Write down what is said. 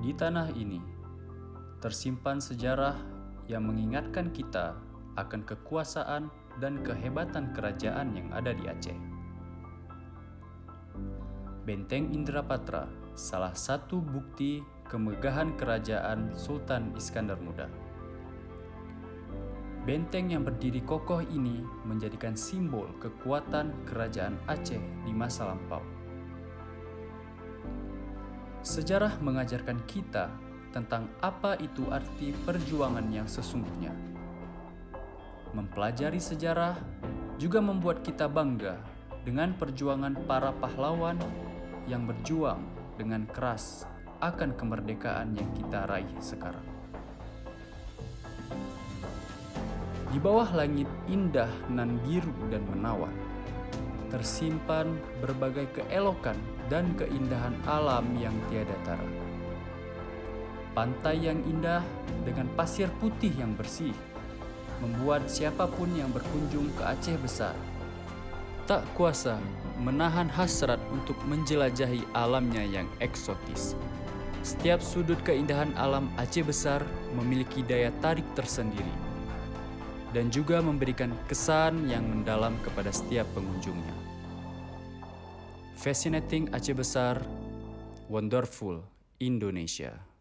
Di tanah ini tersimpan sejarah yang mengingatkan kita akan kekuasaan dan kehebatan kerajaan yang ada di Aceh. Benteng Indrapatra salah satu bukti kemegahan kerajaan Sultan Iskandar Muda. Benteng yang berdiri kokoh ini menjadikan simbol kekuatan kerajaan Aceh di masa lampau. Sejarah mengajarkan kita tentang apa itu arti perjuangan yang sesungguhnya. Mempelajari sejarah juga membuat kita bangga dengan perjuangan para pahlawan yang berjuang dengan keras akan kemerdekaan yang kita raih sekarang. Di bawah langit indah nan biru dan menawan, tersimpan berbagai keelokan dan keindahan alam yang tiada tara. Pantai yang indah dengan pasir putih yang bersih membuat siapapun yang berkunjung ke Aceh Besar tak kuasa menahan hasrat untuk menjelajahi alamnya yang eksotis. Setiap sudut keindahan alam Aceh Besar memiliki daya tarik tersendiri dan juga memberikan kesan yang mendalam kepada setiap pengunjungnya. Fascinating Aceh Besar, wonderful Indonesia.